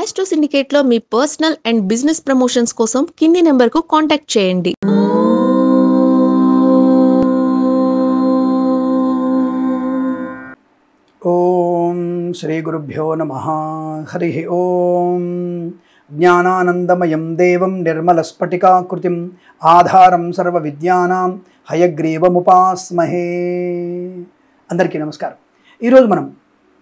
Astro సిండికేట్లో మీ personal and business promotions కోసం కింది నెంబర్కు కాంటాక్ట్ చేయండి. ఓం శ్రీ గురుభ్యో నమః. హరి ఓం. జ్ఞానానందమయం దేవం నిర్మలస్ఫటికాకృతిం ఆధారం సర్వ విద్యానాం హయగ్రీవముపాస్మహే. అందరికీ నమస్కారం. ఈరోజు మనం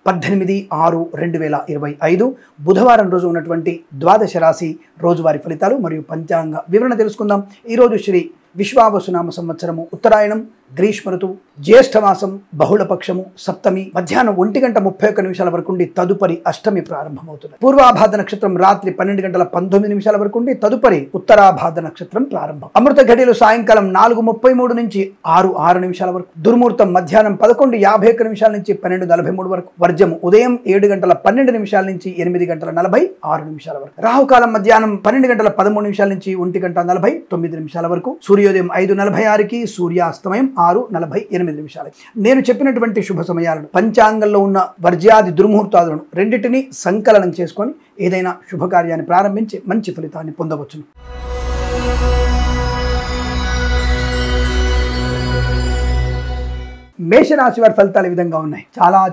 18/6/2025 బుధవారం రోజు ఉన్నటువంటి ద్వాదశ రాశి రోజువారీ ఫలితాలు మరియు పంచాంగ వివరణ తెలుసుకుందాం. ఈరోజు శ్రీ విశ్వావసునామ సంవత్సరము, ఉత్తరాయణం, గ్రీష్మ ఋతువు, జ్యేష్ఠమాసం, బహుళపక్షము, సప్తమి మధ్యాహ్నం 1:31 వరకు ఉండి తదుపరి అష్టమి ప్రారంభమవుతుంది. పూర్వాభాద్ర నక్షత్రం రాత్రి 12:19 వరకు ఉండి తదుపరి ఉత్తరాభాద్ర నక్షత్రం ప్రారంభం. అమృత ఘడియలు సాయంకాలం 4:33 నుంచి 6:06 వరకు, దుర్ముహూర్తం మధ్యాహ్నం 11:51 నుంచి 12:43 వరకు, వర్జము ఉదయం 7:12 నుంచి 8:46 వరకు, రాహుకాలం మధ్యాహ్నం 12:13 నుంచి 1:49 వరకు, సూర్యోదయం 5:46కి, సూర్యాస్తమయం 6:48. నేను చెప్పినటువంటి శుభ సమయాలను, పంచాంగంలో ఉన్న వర్జ్యాది దుర్ముహూర్తాలను రెండింటినీ సంకలనం చేసుకొని ఏదైనా శుభకార్యాన్ని ప్రారంభించి మంచి ఫలితాన్ని పొందవచ్చును. మేషరాశి వారి ఫలితాలు ఈ విధంగా ఉన్నాయి.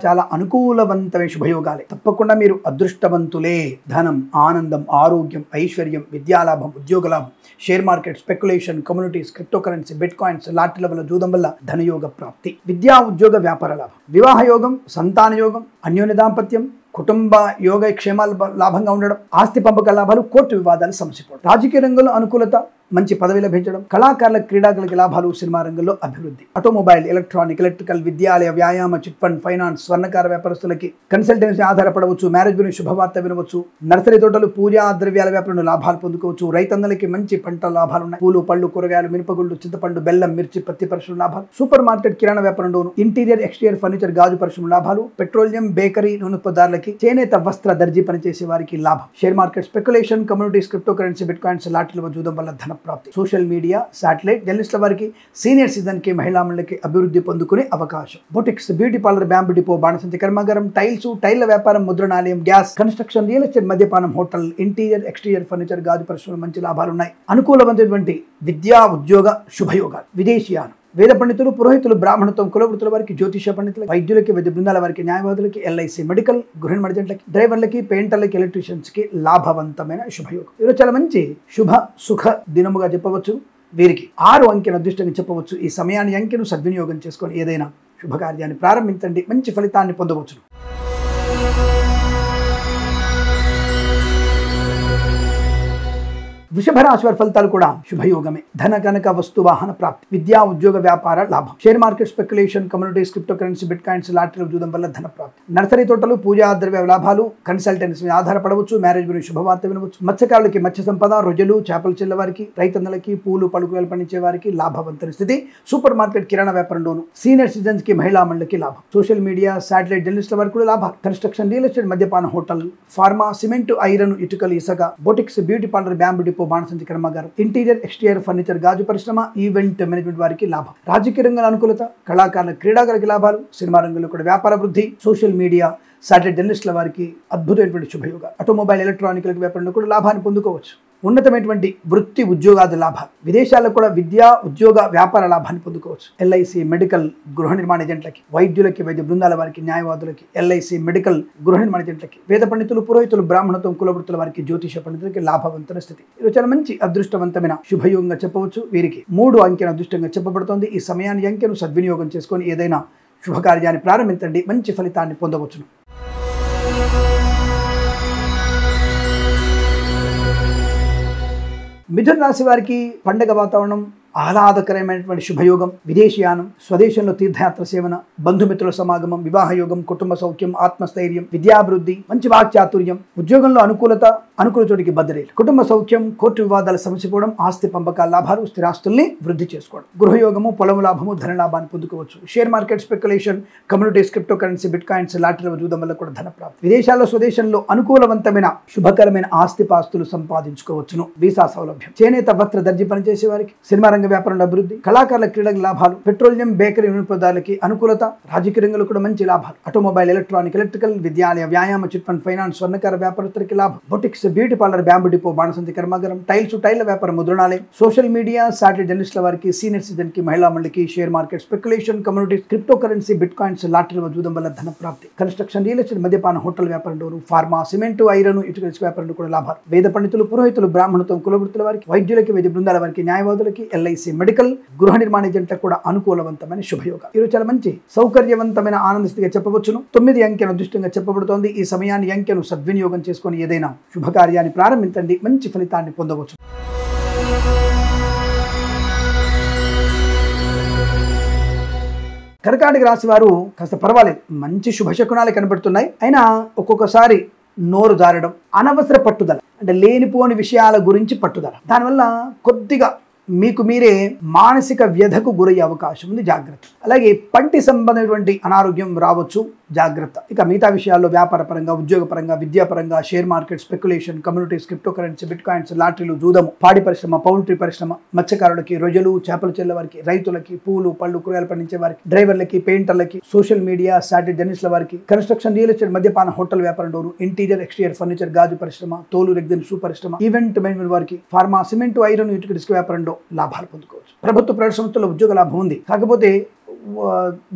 చాలా అనుకూలవంతమైన శుభయోగాలే. తప్పకుండా మీరు అదృష్టవంతులే. ధనం, ఆనందం, ఆరోగ్యం, ఐశ్వర్యం, విద్యాలాభం, ఉద్యోగలాభం, share market, speculation, communities, crypto currency, bitcoins, లాటరీల వల్ల, జూదం వల్ల ధనయోగ ప్రాప్తి, విద్యా ఉద్యోగ వ్యాపార లాభం, వివాహ యోగం, సంతాన యోగం, అన్యోన్య దాంపత్యం, కుటుంబ యోగ క్షేమాలు లాభంగా ఉండడం, ఆస్తి పంపక లాభాలు, కోర్టు వివాదాలు సమసిపోవడం, రాజకీయ రంగంలో అనుకూలత, మంచి పదవి లభించడం, కళాకారుల క్రీడాకులకి లాభాలు, సినిమా రంగంలో అభివృద్ధి, ఆటోమొబైల్, ఎలక్ట్రానిక్, ఎలక్ట్రికల్, విద్యాలయ, వ్యాయామ, చిట్ ఫండ్, ఫైనాన్స్, స్వర్ణకార వ్యాపారస్తులకి కన్సల్టెన్సీ ఆధారపడవచ్చు, మ్యారేజ్ గురించి శుభవార్త వినవచ్చు, నర్సరీ తోటలు, పూజా ద్రవ్యాల వ్యాపారంలో లాభాలు పొందుకోవచ్చు, రైతన్నలకి మంచి పంట లాభాలు ఉన్నాయి, పూలు, పళ్ళు, కూరగాయలు, మిరపగుళ్ళు, చింతపండు, బెల్లం, మిర్చి, పత్తి పరిశ్రమ లాభాలు, సూపర్ మార్కెట్, కిరాణా వ్యాపారంలోను, ఇంటీరియర్, ఎక్స్టీరియర్ ఫర్నిచర్, గాజు పరిశ్రమ లాభాలు, పెట్రోలియం, బేకరీ, నూనె ఉత్పత్తులకి, చేనేత వస్త్ర దర్జీ పనిచేసే వారికి లాభం, share market, speculation, communities, crypto currency, bitcoins, లాటరీల జూదం వల్ల ధన ప్రాప్తి, సోషల్ మీడియా, శాటిలైట్, జర్నలిస్టుల వారికి, సీనియర్ సిటిజన్ కి, మహిళా మండలికి అభివృద్ధి పొందుకునే అవకాశం, boutiques, beauty parlour, bamboo depot, బాణసంచి కర్మాగారం, టైల్స్, టైళ్ల వ్యాపారం, ముద్రణాలయం, గ్యాస్, కన్స్ట్రక్షన్, రియల్ ఎస్టేట్, మద్యపానం, హోటల్, ఇంటీరియర్, ఎక్స్టీరియర్ ఫర్నిచర్, గాజు పరిశ్రమలు మంచి లాభాలు ఉన్నాయి. అనుకూలమైనటువంటి విద్యా ఉద్యోగ శుభయోగాలు, విదేశీయానం, వేద పండితులు, పురోహితులు, బ్రాహ్మణత్వం, కులవృత్తుల వారికి, జ్యోతిష పండితులకి, వైద్యులకి, వైద్య బృందాల వారికి, న్యాయవాదులకి, ఎల్ఐసి, మెడికల్, గృహ మర్జెంట్లకి, డ్రైవర్లకి, పెయింటర్లకి, ఎలక్ట్రీషియన్స్ కి లాభవంతమైన శుభయోగం. ఈరోజు చాలా మంచి శుభ సుఖ దినముగా చెప్పవచ్చు. వీరికి 6 అంకెను అదృష్టంగా చెప్పవచ్చు. ఈ సమయాన్ని అంకెను సద్వినియోగం చేసుకొని ఏదైనా శుభకార్యాన్ని ప్రారంభించండి, మంచి ఫలితాన్ని పొందవచ్చు. వృషభ రాశి వారి ఫలితాలు కూడా శుభయోగమే. ధన కనక వస్తు వాహన ప్రాప్తి, విద్యా ఉద్యోగ వ్యాపార లాభం, share market, speculation, communities, crypto currency, bitcoins, లాటరీల జూదం వల్ల ధన ప్రాప్తి, నర్సరీ తోటలు, పూజా ద్రవ్య లాభాలు, కన్సల్టెన్సీ ఆధారపడవచ్చు, మ్యారేజ్ గురించి శుభవార్త వినవచ్చు, మత్స్యకారులకి మత్స్య సంపద, రొయ్యలు, చేపలు చెల్ల వారికి, రైతన్నలకి, పూలు, పలుకులు పండించే వారికి లాభవంతమైన స్థితి, సూపర్ మార్కెట్, కిరాణా వ్యాపారంలోను, సీనియర్ సిటిజన్స్ కి, మహిళా మండలికి లాభం, సోషల్ మీడియా, శాటిలైట్, జర్నలిస్టుల వారికి కూడా లాభాలు, కన్స్ట్రక్షన్, రియల్ ఎస్టేట్, మద్యపాన, హోటల్, ఫార్మా, సిమెంట్, ఐరన్, ఇటుకలు, ఇసుక, boutiques, beauty parlour, bamboo depot, బాణసంచి కర్మాగారం, ఇంటీరియర్, ఎక్స్టీరియర్ ఫర్నిచర్, గాజు పరిశ్రమ, ఈవెంట్ మేనేజ్మెంట్ వారికి లాభం, రాజకీయ రంగంలో అనుకూలత, కళాకారుల క్రీడాకారులకి లాభాలు, సినిమా రంగంలో కూడా వ్యాపార వృద్ధి, సోషల్ మీడియా, శాటిలైట్, జర్నలిస్టుల వారికి అద్భుతమైనటువంటి శుభయోగాలు, ఆటోమొబైల్, ఎలక్ట్రానిక్ వ్యాపారంలో కూడా లాభాన్ని పొందుకోవచ్చు. ఉన్నతమైనటువంటి వృత్తి ఉద్యోగాది లాభాలు, విదేశాల్లో కూడా విద్యా ఉద్యోగ వ్యాపార లాభాన్ని పొందుకోవచ్చు. ఎల్ఐసి, మెడికల్, గృహ నిర్మాణ ఏజెంట్లకి, వైద్యులకి, వైద్య బృందాల వారికి, న్యాయవాదులకి, ఎల్ఐసి, మెడికల్, గృహ నిర్మాణ ఏజెంట్లకి, వేద పండితులు, పురోహితులు, బ్రాహ్మణత్వం, కులవృత్తుల వారికి, జ్యోతిష పండితులకి లాభవంతమైన స్థితి. ఇది చాలా మంచి అదృష్టవంతమైన శుభయోగంగా చెప్పవచ్చు. వీరికి 3 అంకెను అదృష్టంగా చెప్పబడుతోంది. ఈ సమయాన్ని అంకెను సద్వినియోగం చేసుకొని ఏదైనా శుభకార్యాన్ని ప్రారంభించండి, మంచి ఫలితాన్ని పొందవచ్చును. మిథున రాశి వారికి పండగ వాతావరణం, ఆహ్లాదకరమైనటువంటి శుభయోగం, విదేశీయానం, స్వదేశంలో తీర్థయాత్ర సేవన, బంధుమిత్రుల సమాగమం, వివాహ యోగం, కుటుంబ సౌఖ్యం, ఆత్మస్థైర్యం, విద్యాభివృద్ధి, మంచి వాక్చాతుర్యం, ఉద్యోగంలో అనుకూలత, అనుకూల చోటికి బదిలీలు, కుటుంబ సౌఖ్యం, కోర్టు వివాదాలు సమసిపోవడం, ఆస్తి పంపకాల లాభాలు, స్థిరాస్తుల్ని వృద్ధి చేసుకోవడం, గృహయోగము, పొలం లాభము, ధన లాభాన్ని పొందుకోవచ్చు, share market, speculation, communities, crypto currency, bitcoins, లాటరీల జూదం వల్ల కూడా ధన ప్రాప్తి, విదేశాల్లో, స్వదేశంలో అనుకూలవంతమైన శుభకరమైన ఆస్తి పాస్తులు సంపాదించుకోవచ్చును. వీసా సౌలభ్యం, చేనేత వస్త్ర దర్జీ పనిచేసే వారికి, సినిమా రంగ వ్యాపారంలో అభివృద్ధి, కళాకారుల క్రీడల లాభాలు, పెట్రోలియం బేకరీ వినియోగదారులకి అనుకూలత, రాజకీయ రంగంలో కూడా మంచి లాభాలు, ఆటోమొబైల్ ఎలక్ట్రానిక్ ఎలక్ట్రికల్ విద్యాలయ వ్యాయామ చిట్ ఫండ్ ఫైనాన్స్ స్వర్ణకార వ్యాపారస్తులకి లాభం, boutiques beauty parlour bamboo depot బాణసంతి కర్మాగారం, టైల వ్యాపారం ముద్రణాలయం, సోషల్ మీడియా సాటిలైట్ జర్నలిస్టుల వారికి సీనియర్ సిటిజన్ కి మహిళా మండలికి share market speculation communities crypto currency bitcoins లాటరీల జూదం వల్ల ధన ప్రాప్తి, కన్స్ట్రక్షన్ రియల్ ఎస్టేట్ మద్యపాన హోటల్ వ్యాపారంలోను, ఫార్మా సిమెంట్ ఐరన్ ఇటుక వ్యాపారంలో కూడా లాభాలు, వేద పండితులు పురోహితులు బ్రాహ్మణత్వం కులవృత్తుల వారికి, వైద్యులకి వైద్య బృందాల వారికి, న్యాయవాదులకి, ఎల్ఐసి మెడికల్ గృహ నిర్మాణ ఏజెంట్లకు కూడా అనుకూలవంతమైన శుభయోగం. ఈరోజు చాలా మంచి సౌకర్యవంతమైన ఆనందస్థితిగా చెప్పవచ్చును. 9 అంకెను అదృష్టంగా చెప్పబడుతోంది. ఈ సమయాన్ని అంకెను సద్వినియోగం చేసుకొని ఏదైనా శుభకార్యాన్ని ప్రారంభించండి, మంచి ఫలితాన్ని పొందవచ్చు. కర్కాటక రాశి వారు కాస్త పర్వాలేదు, మంచి శుభశకునాలు కనబడుతున్నాయి. అయినా ఒక్కొక్కసారి నోరు జారడం, అనవసర పట్టుదల, అంటే లేనిపోని విషయాల గురించి పట్టుదల, దానివల్ల కొద్దిగా మీకు మీరే మానసిక వ్యధకు గురయ్యే అవకాశం ఉంది, జాగ్రత్త. అలాగే పంటి సంబంధమైనటువంటి అనారోగ్యం రావచ్చు, జాగ్రత్త. ఇక మిగతా విషయాల్లో వ్యాపార పరంగా, ఉద్యోగ పరంగా, విద్యాపరంగా, share market speculation communities crypto currency bitcoins లాటరీలు జూదము, పాడి పరిశ్రమ, పౌల్ట్రీ పరిశ్రమ, మత్స్యకారులకి, రొయ్యలు చేపల చెల్ల వారికి, రైతులకి, పూలు పళ్ళు కూరగాయలు పండించే వారికి, డ్రైవర్లకి, పెయింటర్లకి, సోషల్ మీడియా సాటిలైట్ జర్నలిస్టుల వారికి, కన్స్ట్రక్షన్ రియల్ ఎస్టేట్ మద్యపాన హోటల్ వ్యాపారంలోను, ఇంటీరియర్ ఎక్స్టీరియర్ ఫర్నిచర్ గాజు పరిశ్రమ, తోలు రెగ్జిన్ షూ పరిశ్రమ, ఈవెంట్ మేనేజ్మెంట్ వారికి, ఫార్మా సిమెంట్ ఐరన్ ఇటుక ఇసుక వ్యాపారంలో లాభాలు పొందుకోవచ్చు. ప్రభుత్వ ప్రైవేట్ సంస్థల్లో ఉద్యోగ లాభం ఉంది. కాకపోతే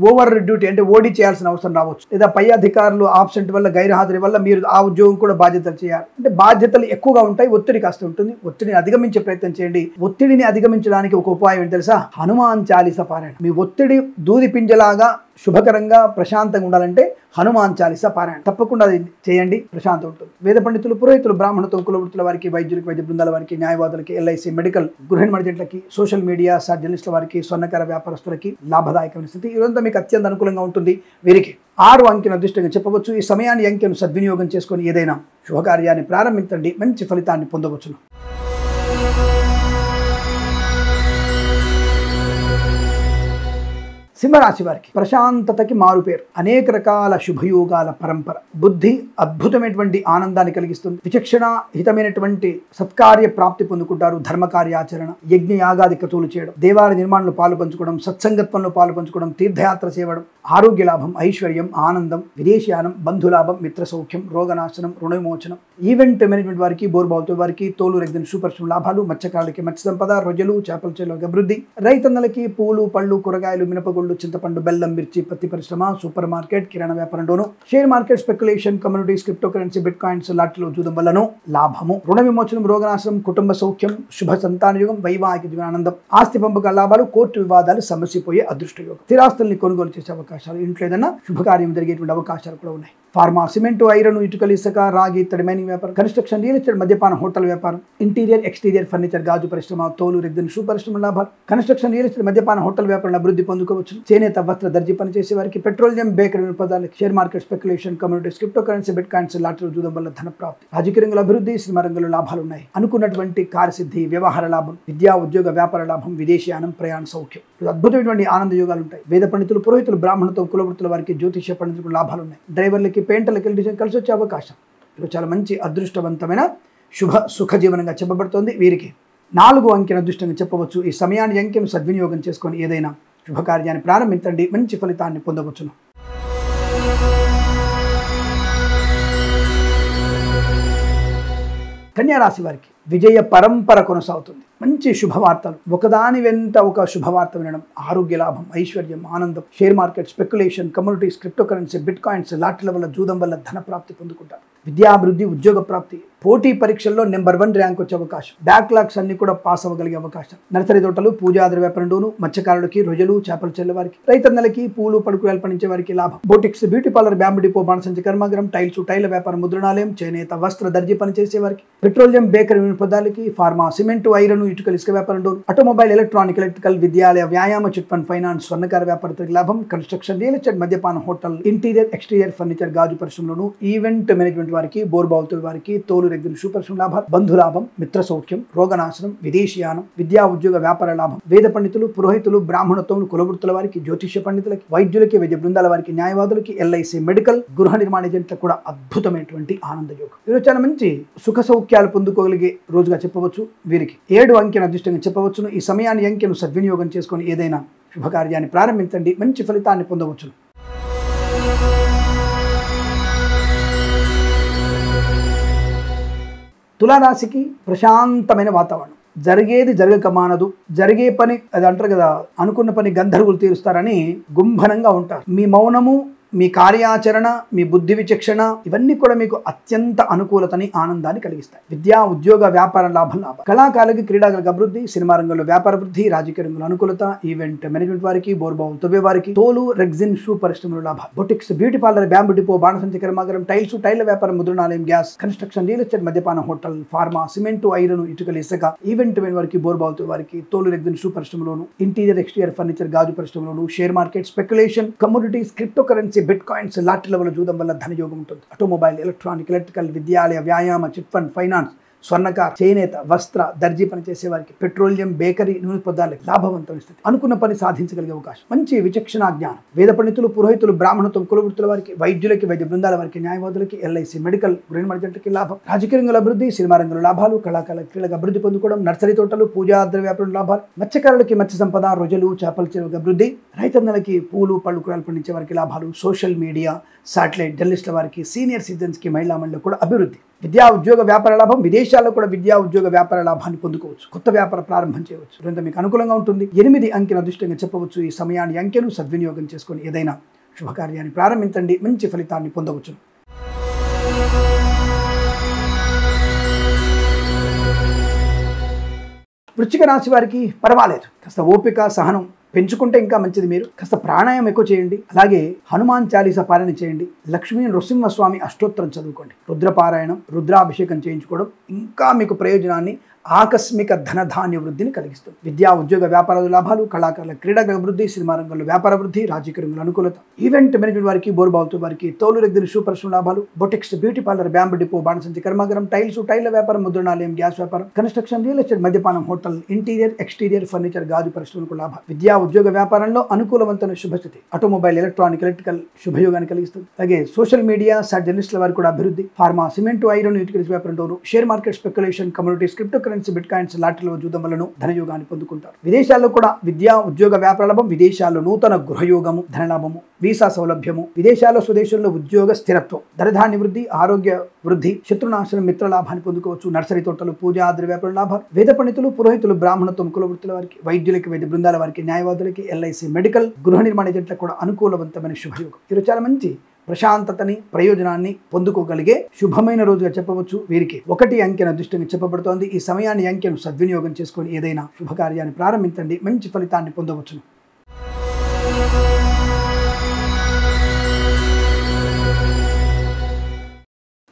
ఓవర్ డ్యూటీ అంటే ఓడి చేయాల్సిన అవసరం రావచ్చు, లేదా పై అధికారులు ఆబ్సెంట్ వల్ల, గైర్హాజరీ వల్ల మీరు ఆ ఉద్యోగం కూడా బాధ్యతలు చేయాలి. అంటే బాధ్యతలు ఎక్కువగా ఉంటాయి, ఒత్తిడి కాస్త ఉంటుంది. ఒత్తిడిని అధిగమించే ప్రయత్నం చేయండి. ఒత్తిడిని అధిగమించడానికి ఒక ఉపాయం ఏంటి తెలుసా? హనుమాన్ చాలీస పారాయణ. మీ ఒత్తిడి దూది పింజలాగా శుభకరంగా ప్రశాంతంగా ఉండాలంటే హనుమాన్ చాలీస పారాయణ తప్పకుండా అది చేయండి, ప్రశాంతం ఉంటుంది. వేద పండితులు పురోహితులు బ్రాహ్మణత్వం కులవృత్తుల వారికి, వైద్యులకి వైద్య బృందాల వారికి, న్యాయవాదులకి, ఎల్ఐసి మెడికల్ గృహ నిర్మాణ ఏజెంట్లకి, సోషల్ మీడియా జర్నలిస్టుల వారికి, స్వర్ణకార వ్యాపారస్తులకి లాభదాయకమైన స్థితి. ఇదంతా మీకు అత్యంత అనుకూలంగా ఉంటుంది. వీరికి 6 అంకెను అదృష్టంగా చెప్పవచ్చు. ఈ సమయాన్ని అంకెను సద్వినియోగం చేసుకొని ఏదైనా శుభకార్యాన్ని ప్రారంభించండి, మంచి ఫలితాన్ని పొందవచ్చును. సింహరాశి వారికి ప్రశాంతతకి మారుపేరు, అనేక రకాల శుభయోగాల పరంపర, బుద్ధి అద్భుతమైనటువంటి ఆనందాన్ని కలిగిస్తుంది. విచక్షణ హితమైనటువంటి సత్కార్య ప్రాప్తి పొందుకుంటారు. ధర్మకార్యాచరణ, యజ్ఞ యాగాది క్రతువులు చేయడం, దేవాలయ నిర్మాణంలో పాలు పంచుకోవడం, సత్సంగత్వంలో పాలు పంచుకోవడం, తీర్థయాత్ర చేయడం, ఆరోగ్య లాభం, ఐశ్వర్యం, ఆనందం, విదేశీయానం, బంధులాభం, మిత్ర సౌఖ్యం, రోగనాశనం, రుణ విమోచనం, ఈవెంట్ మేనేజ్మెంట్ వారికి, బోర్బావుతో వారికి, తోలు రెగ్జిన్ సూపర్స్టమ్ లాభాలు, మత్స్యకారులకి మత్స్య సంపద, రొయ్యలు చేపల చెరువుల అభివృద్ధి, రైతన్నలకి పూలు పళ్ళు కూరగాయలు, మినపగుళ్ళు, చింతపండు, బెల్లం, మిర్చి, పత్తి పరిశ్రమ, సూపర్ మార్కెట్, కిరాణా వ్యాపారంలోను, share market speculation communities crypto currency bitcoins లాటరీలో జూదం వల్లను లాభము, రుణ విమోచనం, రోగనాశనం, కుటుంబ సౌఖ్యం, శుభ సంతాన యోగం, వైవాహిక జీవనానందం, ఆస్తి పంపకాల లాభాలు, కోర్టు వివాదాలు సమసిపోయే అదృష్ట యోగం, స్థిరాస్తుల్ని కొనుగోలు చేసే అవకాశాలు, ఇంట్లో ఏదైనా శుభకార్యం జరిగేటువంటి అవకాశాలు కూడా ఉన్నాయి. ఫార్మా సిమెంట్ ఐరన్ ఇటుకలు ఇసుక రాగి ఇత్తడి మైనింగ్ వ్యాపారం, కన్స్ట్రక్షన్ రియల్ ఎస్టేట్ మద్యపాన హోటల్ వ్యాపారం, ఇంటీరియర్ ఎక్స్టీరియర్ ఫర్నిచర్ గాజు పరిశ్రమ, తోలు రెగ్జిన్ షూ పరిశ్రమ లాభాలు, కన్స్ట్రక్షన్ రియల్ ఎస్టేట్ మద్యపాన హోటల్ వ్యాపారం అభివృద్ధి పొందుకోవచ్చు. చేనేత వస్త్ర దర్జీ పనిచేసే వారికి, పెట్రోలియం బేకరీ పదార్థాలకు, share market speculation communities crypto currency bit coins lottery జూదం వల్ల ధన ప్రాప్తి, రాజకీయ రంగంలో అభివృద్ధి, సినిమా రంగంలో లాభాలు ఉన్నాయి. అనుకున్నటువంటి కార్యసిద్ధి, వ్యవహార లాభం, విద్యా ఉద్యోగ వ్యాపార లాభం, విదేశీయానం, ప్రయాణ సౌఖ్యం, అద్భుతమైనటువంటి ఆనంద యోగాలు ఉంటాయి. వేద పండితులు పురోహితులు బ్రాహ్మణత్వం కులవృత్తుల వారికి, జ్యోతిష్య పండితులకు లాభాలు ఉన్నాయి. డ్రైవర్లకి, పెయింటర్లకి కలిసి వచ్చే అవకాశం. ఇది చాలా మంచి అదృష్టవంతమైన శుభ సుఖ జీవనంగా చెప్పబడుతోంది. వీరికి 4 అంకెను అదృష్టంగా చెప్పవచ్చు. ఈ సమయాన్ని అంకెను సద్వినియోగం చేసుకొని ఏదైనా శుభకార్యాన్ని ప్రారంభించండి, మంచి ఫలితాన్ని పొందవచ్చును. కన్యా రాశి వారికి విజయ పరంపర కొనసాగుతుంది. మంచి శుభవార్తలు, ఒకదాని వెంట ఒక శుభవార్త వినడం, ఆరోగ్య లాభం, ఐశ్వర్యం, ఆనందం, share market speculation communities crypto currency bitcoins లాటరీల వల్ల జూదం వల్ల ధన ప్రాప్తి పొందుకుంటారు. విద్యాభివృద్ధి, ఉద్యోగ ప్రాప్తి, పోటీ పరీక్షల్లో నెంబర్ 1 ర్యాంక్ వచ్చే అవకాశం, బ్యాక్లాగ్స్ అన్ని కూడా పాస్ అవ్వగలిగే అవకాశం, నర్సరీ తోటలు, పూజాద్ర వ్యాపారంలోను, మత్స్యకారులకి, రొయ్యలు చేపల చెల్ల వారికి, రైతన్నలకి, పూలు పడుకులు పండించే వారికి లాభం, boutiques beauty parlour bamboo depot బాణసంచి కర్మాగారం, టైల వ్యాపారం ముద్రణాలయం, చేనేత వస్త్ర దర్జీ పనిచేసే వారికి, పెట్రోలియం బేకరీ వినియోగదారులకి, ఫార్మా సిమెంట్ ఐరన్ ఇటుకలు ఇసుక వ్యాపారంలోను, ఆటోమొబైల్ ఎలక్ట్రానిక్ ఎలక్ట్రికల్ విద్యాలయ వ్యాయామ చిట్ ఫండ్ ఫైనాన్స్ స్వర్ణకార వ్యాపారస్తులకి లాభం, కన్స్ట్రక్షన్ రియల్ ఎస్టేట్ మద్యపాన హోటల్, ఇంటీరియర్ ఎక్స్టీరియర్ ఫర్నిచర్ గాజు పరిశ్రమలోను, ఈవెంట్ మేనేజ్మెంట్ వారికి, బోర్బావుతో వారికి, తోలు రెగ్జిన్ షూ పరిశ్రమ లాభం, బంధులాభం, మిత్ర సౌఖ్యం, రోగనాశనం, విదేశీయానం, విద్యా ఉద్యోగ వ్యాపార లాభం, వేద పండితులు పురోహితులు బ్రాహ్మణత్వం కులవృత్తుల వారికి, జ్యోతిష్య పండితులకి, వైద్యులకి వైద్య బృందాల వారికి, న్యాయవాదులకి, ఎల్ఐసి మెడికల్ గృహ నిర్మాణ ఏజెంట్లకు కూడా అద్భుతమైనటువంటి ఆనంద యోగం. ఈరోజు చాలా మంచి సుఖ సౌఖ్యాలు పొందుకోగలిగే రోజుగా చెప్పవచ్చు. వీరికి 7 7 అంకెను అదృష్టంగా చెప్పవచ్చును. ఈ సమయాన్ని అంకెను సద్వినియోగం చేసుకొని ఏదైనా శుభకార్యాన్ని ప్రారంభించండి, మంచి ఫలితాన్ని పొందవచ్చును. తులారాశికి ప్రశాంతమైన వాతావరణం. జరిగేది జరగక మానదు, జరిగే పని అది అంటారు కదా, అనుకున్న పని గంధర్వులు తీరుస్తారని గుంభనంగా ఉంటారు. మీ మౌనము, మీ కార్యాచరణ, మీ బుద్ధి విచక్షణ ఇవన్నీ కూడా మీకు అత్యంత అనుకూలతని, ఆనందాన్ని కలిగిస్తాయి. విద్యా, ఉద్యోగ, వ్యాపార లాభం. కళాకారులకి, క్రీడాకారులకు అభివృద్ధి, సినిమా రంగంలో వ్యాపార వృద్ధి, రాజకీయ రంగంలో అనుకూలత, ఈవెంట్ మేనేజ్మెంట్ వారికి, బోర్బావులు తవ్వే వారికి, తోలు, రెగ్జిన్, షూ పరిశ్రమలో లాభం. Boutiques, beauty parlour, bamboo depot, బాణసంచ కర్మాగారం, టైల్స్, టైల్ వ్యాపారం, ముద్రణాలయం, గ్యాస్, కన్స్ట్రక్షన్, రియల్ ఎస్టేట్, మద్యపాన, హోటల్, ఫార్మా, సిమెంట్, ఐరన్, ఇటుకలు, ఇసుక, ఈవెంట్ మేనేజ్ వారికి, బోర్బావులు వారికి, తోలు, రెగ్జిన్, షూ పరిశ్రమలోను, ఇంటీరియర్, ఎక్స్టీరియర్ ఫర్నిచర్, గాజు పరిశ్రమలోను, share market, speculation, commodities, crypto currency, bitcoins, లాటరీల వల్ల జూదం వల్ల ధనయోగం ఉంటుంది. ఆటోమొబైల్, ఎలక్ట్రానిక్, ఎలక్ట్రికల్, విద్యాలయ, వ్యాయామ, చిట్ ఫండ్, ఫైనాన్స్, స్వర్ణకార్, చేనేత, వస్త్ర, దర్జీ పనిచేసే వారికి, పెట్రోలియం, బేకరీ, నూనె పదార్థాలకు లాభవంతమైన స్థితి, అనుకున్న పని సాధించగలిగే అవకాశం, మంచి విచక్షణ జ్ఞానం, వేద పండితులు, పురోహితులు, బ్రాహ్మణత్వం, కులవృత్తుల వారికి, వైద్యులకి, వైద్య బృందాల వారికి, న్యాయవాదులకి, ఎల్ఐసి, మెడికల్, గృహ మర్జెంట్లకి లాభం. రాజకీయ రంగంలో అభివృద్ధి, సినిమా రంగంలో లాభాలు, కళాకారుల క్రీడలకు అభివృద్ధి పొందుకోవడం, నర్సరీ తోటలు, పూజా ద్రవ్య వ్యాపారం లాభాలు, మత్స్యకారులకి మత్స్య సంపద, రొజలు, చేపల చెరువులకు అభివృద్ధి, రైతన్నలకి పూలు, పళ్ళు, కూరలు పండించే వారికి లాభాలు, సోషల్ మీడియా, శాటిలైట్, జర్నలిస్టుల వారికి, సీనియర్ సిటిజన్స్కి, మహిళా మండలికి కూడా అభివృద్ధి. విద్యా, ఉద్యోగ, వ్యాపార లాభం. విదేశాల్లో కూడా విద్యా, ఉద్యోగ, వ్యాపార లాభాన్ని పొందుకోవచ్చు. కొత్త వ్యాపార ప్రారంభం చేయవచ్చు. ఇదంతా మీకు అనుకూలంగా ఉంటుంది. 8 అంకెను అదృష్టంగా చెప్పవచ్చు. ఈ సమయాన్ని అంకెను సద్వినియోగం చేసుకొని ఏదైనా శుభకార్యాన్ని ప్రారంభించండి, మంచి ఫలితాన్ని పొందవచ్చు. వృశ్చిక రాశి వారికి పర్వాలేదు, కాస్త ఓపిక, సహనం పెంచుకుంటే ఇంకా మంచిది. మీరు కాస్త ప్రాణాయామం ఎక్కువ చేయండి, అలాగే హనుమాన్ చాలీసా పారాయణ చేయండి, లక్ష్మీ నృసింహస్వామి అష్టోత్తరం చదువుకోండి, రుద్రపారాయణం, రుద్రాభిషేకం చేయించుకోవడం ఇంకా మీకు ప్రయోజనాన్ని, ఆకస్మిక ధనధాన్య వృద్ధిని కలిగిస్తుంది. విద్యా, ఉద్యోగ, వ్యాపార లాభాలు, కళాకారుల క్రీడాకారుల అభివృద్ధి, సినిమా రంగంలో వ్యాపార వృద్ధి, రాజకీయ రంగంలో అనుకూలత, ఈవెంట్ మేనేజ్మెంట్ వారికి, బోర్బావుతో వారికి, తోలు, రెగ్జిన్, షూ పరిశ్రమ లాభాలు, boutiques, beauty parlour, bamboo depot, బాణసంచ కర్మాగారం, టైల్స్, టైల్ వ్యాపారం, ముద్రణాలయం, గ్యాస్ వ్యాపారం, కన్స్ట్రక్షన్, రియల్ ఎస్టేట్, మద్యపానం, హోటల్, ఇంటీరియర్, ఎక్స్టీరియర్ ఫర్నిచర్, గాజు పరిశ్రమలకు లాభాలు. విద్యా, ఉద్యోగ, వ్యాపారంలో అనుకూలవంతమైన శుభస్థితి. ఆటోమొబైల్, ఎలక్ట్రానిక్, ఎలక్ట్రికల్ శుభయోగాన్ని కలిగిస్తుంది. అలాగే సోషల్ మీడియా, జర్నలిస్టుల వారికి కూడా అభివృద్ధి. ఫార్మా, సిమెంట్, ఐరన్, ఇటుకల వ్యాపారం, door, share market, speculation, commodities, crypto currency, bitcoins, లాటరీలో జూదం వలన ధనయోగాన్ని పొందుకుంటారు. విదేశాల్లో కూడా విద్యా, ఉద్యోగ, వ్యాపార లాభం. విదేశాల్లో నూతన గృహయోగము, ధనలాభము, వీసా సౌలభ్యము, విదేశాల్లో స్వదేశంలో ఉద్యోగ స్థిరత్వం, ధనధాన్య వృద్ధి, ఆరోగ్య వృద్ధి, శత్రునాశనం, మిత్ర లాభాన్ని పొందుకోవచ్చు. నర్సరీ తోటలు, పూజా ద్రవ్య వ్యాపార లాభాలు, వేద పండితులు, పురోహితులు, బ్రాహ్మణత్వం, కులవృత్తుల వారికి, వైద్యులకి, వైద్య బృందాల వారికి, న్యాయవాదులకి, ఎల్ఐసి, మెడికల్, గృహ నిర్మాణ ఏజెంట్లకు కూడా అనుకూలవంతమైన శుభయోగం. ఈరోజు చాలా మంచి ప్రశాంతతని, ప్రయోజనాన్ని పొందుకోగలిగే శుభమైన రోజుగా చెప్పవచ్చు. వీరికి 1 అంకెను అదృష్టంగా చెప్పబడుతోంది. ఈ సమయాన్ని, అంకెను సద్వినియోగం చేసుకొని ఏదైనా శుభకార్యాన్ని ప్రారంభించండి, మంచి ఫలితాన్ని పొందవచ్చును.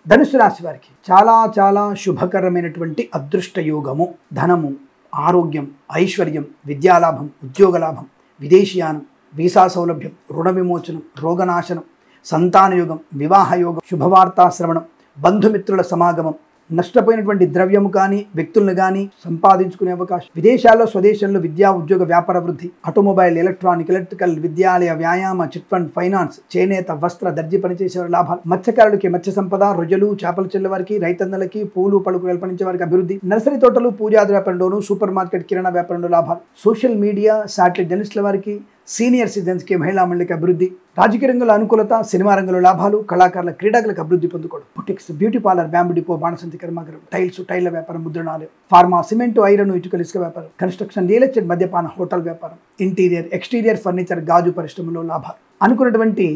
ధనుసు రాశి వారికి చాలా చాలా శుభకరమైనటువంటి అదృష్ట యోగము. ధనము, ఆరోగ్యం, ఐశ్వర్యం, విద్యాలాభం, ఉద్యోగ లాభం, విదేశీయానం, వీసా సౌలభ్యం, రుణ విమోచనం, రోగనాశనం, సంతానయోగం, వివాహయోగం, శుభవార్తా శ్రవణం, బంధుమిత్రుల సమాగమం, నష్టపోయినటువంటి ద్రవ్యము కానీ, వ్యక్తులను కానీ సంపాదించుకునే అవకాశం, విదేశాల్లో, స్వదేశంలో విద్యా, ఉద్యోగ, వ్యాపార వృద్ధి, ఆటోమొబైల్, ఎలక్ట్రానిక్, ఎలక్ట్రికల్, విద్యాలయ, వ్యాయామ, చిట్ ఫండ్, ఫైనాన్స్, చేనేత, వస్త్ర, దర్జీ పనిచేసే లాభాలు, మత్స్యకారులకి మత్స్య సంపద, రొజలు, చేపల చెల్లె వారికి, రైతన్నలకి, పూలు, పళ్ళు, కూరలు పండించే వారికి అభివృద్ధి, నర్సరీ తోటలు, పూజా వ్యాపారంలోను, సూపర్ మార్కెట్, కిరాణా వ్యాపారంలో లాభాలు, సోషల్ మీడియా, శాటిలైట్ జర్నలిస్టుల వారికి, సీనియర్ సిటిజన్స్కి, మహిళా మండలికి అభివృద్ధి, రాజకీయ రంగంలో అనుకూలత, సినిమా రంగంలో లాభాలు, కళాకారుల క్రీడాకులకు అభివృద్ధి పొందుకోవడం, boutiques, beauty parlour, bamboo depot, బాణసంచ కర్మాగారం, టైల్స్, టైల్ వ్యాపారం, ముద్రణాలయం, ఫార్మా, సిమెంట్, ఐరన్, ఇటుకల ఇసుక వ్యాపారం, కన్స్ట్రక్షన్, రియల్ ఎస్టేట్, మద్యపాన, హోటల్ వ్యాపారం, ఇంటీరియర్, ఎక్స్టీరియర్ ఫర్నిచర్, గాజు పరిశ్రమలో లాభాలు, అనుకున్నటువంటి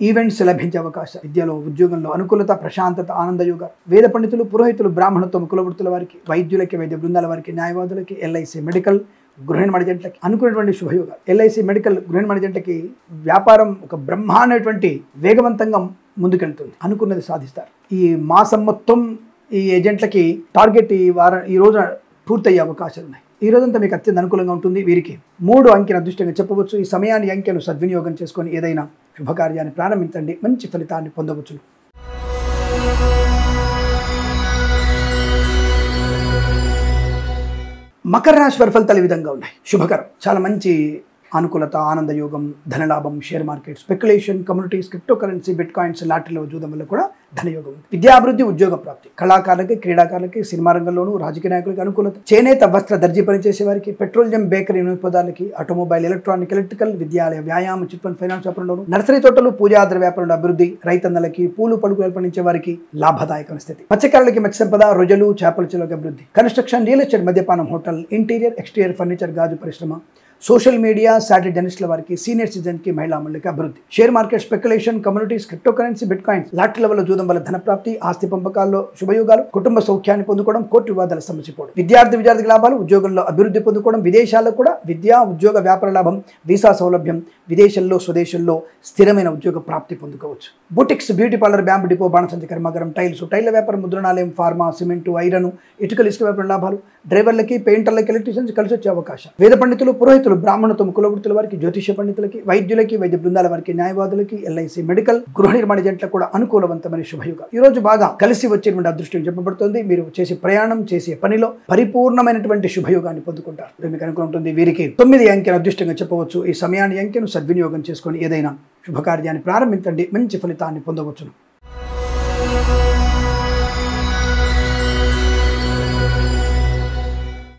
ఈవెంట్స్ లభించే అవకాశం, విద్యలో, ఉద్యోగంలో అనుకూలత, ప్రశాంతత, ఆనందయోగ, వేద పండితులు, పురోహితులు, బ్రాహ్మణత్వం, కులవృత్తుల వారికి, వైద్యులకి, వైద్య బృందాల వారికి, న్యాయవాదులకి, ఎల్ఐసి, మెడికల్, గృహ నిర్మాణ ఏజెంట్లకి అనుకున్నటువంటి శుభయోగాలు. ఎల్ఐసి, మెడికల్, గృహ నిర్మాణ ఏజెంట్లకి వ్యాపారం ఒక బ్రహ్మాండమైనటువంటి వేగవంతంగా ముందుకెళ్తుంది. అనుకున్నది సాధిస్తారు. ఈ మాసం మొత్తం ఈ ఏజెంట్లకి టార్గెట్ ఈ రోజు పూర్తయ్యే అవకాశాలు ఉన్నాయి. ఈ రోజంతా మీకు అత్యంత అనుకూలంగా ఉంటుంది. వీరికి 3 అంకెను అదృష్టంగా చెప్పవచ్చు. ఈ సమయాన్ని, అంకెను సద్వినియోగం చేసుకొని ఏదైనా శుభకార్యాన్ని ప్రారంభించండి, మంచి ఫలితాన్ని పొందవచ్చు. మకర రాశి వారి ఫలితాలు ఈ విధంగా ఉన్నాయి. శుభకరం, చాలా మంచి అనుకూలత, ఆనందయోగం, ధనలాభం, share market, speculation, communities, crypto currency, bitcoins లాటరీలో చూడడం వల్ల కూడా ధనయోగం ఉంది. విద్యాభివృద్ధి, ఉద్యోగ ప్రాప్తి, కళాకారులకి, క్రీడాకారులకి, సినిమా రంగంలోనూ, రాజకీయ నాయకులకి అనుకూలత, చేనేత, వస్త్ర, దర్జీ పనిచేసే వారికి, పెట్రోలియం, బేకరీ వినోదాలకి, ఆటోమొబైల్, ఎలక్ట్రానిక్, ఎలక్ట్రికల్, విద్యాలయ, వ్యాయామ, చిట్ ఫండ్ ఫైనాన్స్ వ్యాపారంలోను, నర్సరీ తోటలు, పూజాద్ర వ్యాపారంలో అభివృద్ధి, రైతన్నలకి, పూలు పలుకులు పండించే వారికి లాభదాయకమైన స్థితి, మత్స్యకారులకి మత్స్య సంపద, రొయ్యలు, చేపల చెరువులకు అభివృద్ధి, కన్స్ట్రక్షన్, రియల్ ఎస్టేట్, మద్యపానం, హోటల్, ఇంటీరియర్, ఎక్స్టీరియర్ ఫర్నిచర్, గాజు పరిశ్రమ, సోషల్ మీడియా, శాటిలైట్ జర్నలిస్టుల వారికి, సీనియర్ సిటిజన్కి, మహిళా మండలికి అభివృద్ధి, share market, speculation, communities, crypto currency, bit coins, lottery లెవెల్లో జూదం వల్ల ధనప్రాప్తి, ఆస్తి పంపకాల్లో శుభయోగాలు, కుటుంబ సౌఖ్యాన్ని పొందుకోవడం, కోర్టు వివాదాల సమస్యపోవడం, విద్యార్థికి లాభాలు, ఉద్యోగంలో అభివృద్ధి పొందుకోవడం, విదేశాల్లో కూడా విద్యా, ఉద్యోగ, వ్యాపార లాభం, వీసా సౌలభ్యం, విదేశాల్లో, స్వదేశంలో స్థిరమైన ఉద్యోగ ప్రాప్తి పొందుకోవచ్చు. Boutiques, beauty parlour, bamboo depot, బాణసంచి కర్మాగారం, టైల్ల వ్యాపారం, ముద్రణాలయం, ఫార్మా, సిమెంటు, ఐరన్, ఇటుకలు, ఇసుక వ్యాపారం లాభాలు, డ్రైవర్లకి, పెయింటర్లకి, ఎలక్ట్రీషియన్స్ కలిసి వచ్చే అవకాశం, వేద పండితులు, పురోహితులు, బ్రాహ్మణత్వం, కులవృత్తుల వారికి, జ్యోతిష పండితులకి, వైద్యులకి, వైద్య బృందాల వారికి, న్యాయవాదులకి, ఎల్ఐసి, మెడికల్, గృహ నిర్మాణ జంటలకు కూడా అనుకూలవంతమైన శుభయుగం. ఈ రోజు బాగా కలిసి వచ్చేటువంటి అదృష్టం చెప్పబడుతుంది. మీరు చేసే ప్రయాణం, చేసే పనిలో పరిపూర్ణమైనటువంటి శుభయోగాన్ని పొందుకుంటారు. మీకు అనుకూలం ఉంటుంది. వీరికి 9 అంకెను అదృష్టంగా చెప్పవచ్చు. ఈ సమయాన్ని, అంకెను సద్వినియోగం చేసుకొని ఏదైనా శుభకార్యాన్ని ప్రారంభించండి, మంచి ఫలితాన్ని పొందవచ్చును.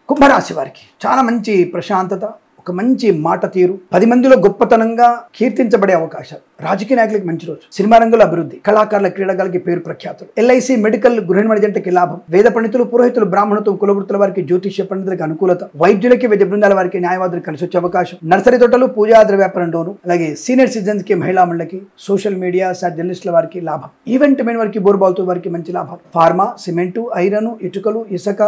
కుంభరాశి వారికి చాలా మంచి ప్రశాంతత, ఒక మంచి మాట తీరు, 10 మందిలో గొప్పతనంగా కీర్తించబడే అవకాశాలు, రాజకీయ నాయకులకి మంచి రోజు, సినిమా రంగంలో అభివృద్ధి, కళాకారుల, క్రీడాకారులకి పేరు ప్రఖ్యాతులు, ఎల్ఐసి, మెడికల్, గృహ నిర్మాణ జంటకి లాభం, వేద పండితులు, పురోహితులు, బ్రాహ్మణత్వం, కులవృత్తుల వారికి, జ్యోతిష పండితులకి అనుకూలత, వైద్యులకి, వైద్య బృందాల వారికి, న్యాయవాదులకు కలిసి వచ్చే అవకాశం, నర్సరీ తోటలు, పూజాద్ర వ్యాపారంలోను, అలాగే సీనియర్ సిటిజన్స్ కి, మహిళా మండలికి, సోషల్ మీడియా, జర్నలిస్టుల వారికి లాభం, ఈవెంట్ మెయిన్ వారికి, బోర్బాల్తో వారికి మంచి లాభం, ఫార్మా, సిమెంటు, ఐరన్, ఇటుకలు, ఇసుక,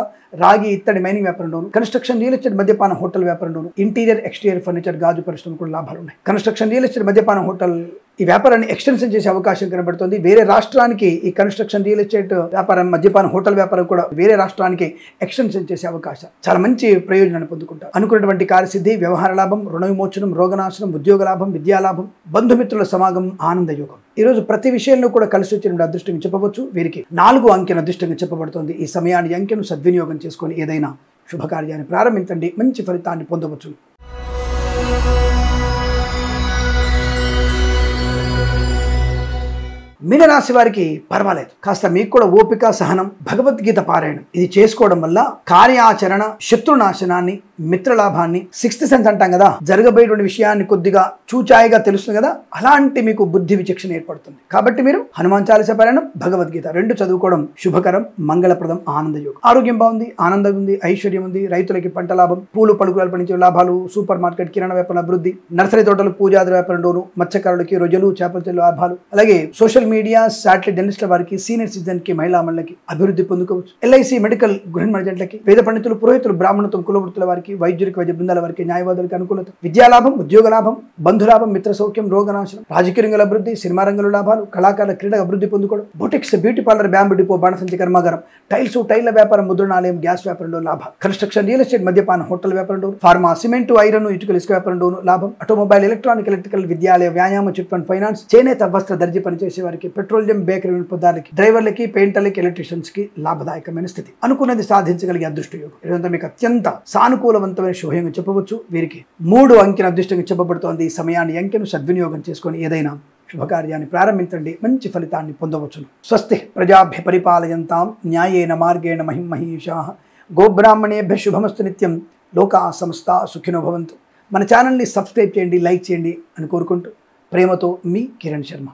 రాగి, ఇత్తడి మైనింగ్ వ్యాపారంలోను, కన్స్ట్రక్షన్, రియల్ ఎస్టేట్, మద్యపాన, హోటల్ వ్యాపారంలోను, ఇంటీరియర్, ఎక్స్టీరియర్ ఫర్నిచర్, గాజు పరిశ్రమ కూడా లాభాలు ఉన్నాయి. కన్స్ట్రక్షన్, రియల్ ఎస్టేట్, మద్యపాన, హోటల్ ఈ వ్యాపారాన్ని ఎక్స్టెన్షన్ చేసే అవకాశం కనబడుతుంది. వేరే రాష్ట్రానికి ఈ కన్స్ట్రక్షన్, రియల్ ఎస్టేట్ వ్యాపారం, మద్యపాన, హోటల్ వ్యాపారం కూడా వేరే రాష్ట్రానికి ఎక్స్టెన్షన్ చేసే అవకాశం, చాలా మంచి ప్రయోజనాన్ని పొందుకుంటారు. అనుకున్నటువంటి కార్యసిద్ధి, వ్యవహార లాభం, రుణ విమోచనం, రోగనాశనం, ఉద్యోగ లాభం, విద్యా లాభం, బంధుమిత్రుల సమాగమం, ఆనందయోగం. ఈ రోజు ప్రతి విషయంలో కూడా కలిసి వచ్చిన అదృష్టంగా చెప్పవచ్చు. వీరికి 4 అంకెను అదృష్టంగా చెప్పబడుతుంది. ఈ సమయాన్ని, అంకెను సద్వినియోగం చేసుకొని ఏదైనా శుభకార్యాన్ని ప్రారంభించండి, మంచి ఫలితాన్ని పొందవచ్చు. మీనరాశి వారికి పర్వాలేదు, కాస్త మీకు కూడా ఓపిక, సహనం, భగవద్గీత పారాయణం ఇది చేసుకోవడం వల్ల కార్యాచరణ, శత్రునాశనాన్ని, మిత్రలాభాన్ని, 6th సెన్స్ అంటాం కదా, జరగబోయేటువంటి విషయాన్ని కొద్దిగా చూచాయిగా తెలుస్తుంది కదా, అలాంటి మీకు బుద్ధి విచక్షణ ఏర్పడుతుంది. కాబట్టి మీరు హనుమాన్ చాలీసా పారాయణం, భగవద్గీత 2 చదువుకోవడం శుభకరం, మంగళప్రదం, ఆనందయోగం. ఆరోగ్యం బాగుంది, ఆనందం ఉంది, ఐశ్వర్యం ఉంది, రైతులకి పంట లాభం, పూలు పలుకులు పండించే లాభాలు, సూపర్ మార్కెట్, కిరాణా వ్యాపారం అభివృద్ధి, నర్సరీ తోటలు, పూజాద్ర వ్యాపారంలోను, మత్స్యకారులకి, రొయ్యలు, చేపల చెరువుల లాభాలు, అలాగే సోషల్ మీడియా, శాటిలైట్ జర్నలిస్టుల వారికి, సీనియర్ సిటిజన్ కి, మహిళా మండలికి అభివృద్ధి పొందుకోవచ్చు. ఎల్ఐసి, మెడికల్, గృహ నిర్మాణ జంటలకి, వేద పండితులు, పురోహితులు, బ్రాహ్మణత్వం, కులవృత్తుల వారికి, వైద్యులకి, వైద్య బృందాల వారికి, న్యాయవాదులకి అనుకూలత, విద్యాలాభం, ఉద్యోగ లాభం, బంధులాభం, మిత్ర సౌఖ్యం, రోగనాశనం, రాజకీయ రంగంలో అభివృద్ధి, సినిమా రంగంలో లాభాలు, కళాకారుల, క్రీడా అభివృద్ధి పొందుకోవడం, boutiques, beauty parlour, bamboo depot, బాణసంచి కర్మాగారం, టైల్ల వ్యాపారం, ముద్రణాలయం, గ్యాస్ వ్యాపారంలో లాభం, కన్స్ట్రక్షన్, రియల్ ఎస్టేట్, మద్యపాన, హోటల్ వ్యాపారంలో, ఫార్మా, సిమెంటు, ఐరన్, ఇటుకలు, ఇసుక వ్యాపారంలోను లాభం, ఆటోమొబైల్, ఎలక్ట్రానిక్, ఎలక్ట్రికల్, విద్యాలయ, వ్యాయామ, చిట్ ఫండ్ ఫైనాన్స్, చేనేత, వస్త్ర, దర్జీ పనిచేసే వారికి, పెట్రోలియం, బేకరీ వినోదాలకి, డ్రైవర్లకి, పెయింటర్లకి, ఎలక్ట్రీషియన్స్ కి లాభదాయకమైన స్థితి, అనుకున్నది సాధించగలిగే అదృష్ట యోగం. ఇదంతా మీకు అత్యంత సానుకూలవంతమైన శుభయోగం చెప్పవచ్చు. వీరికి 3 అంకెను అదృష్టంగా చెప్పబడుతోంది. ఈ సమయాన్ని, అంకెను సద్వినియోగం చేసుకొని ఏదైనా శుభకార్యాన్ని ప్రారంభించండి, మంచి ఫలితాన్ని పొందవచ్చును. స్వస్తి ప్రజాభ్య పరిపాలయంతాం న్యాయేన మార్గేణ మహిం మహీషాః గోబ్రాహ్మణేభ్య శుభమస్తు నిత్యం. లోకా సమస్తా సుఖినో భవంతు. మన ఛానల్ని సబ్స్క్రైబ్ చేయండి, లైక్ చేయండి అని కోరుకుంటూ ప్రేమతో మీ కిరణ్ శర్మ.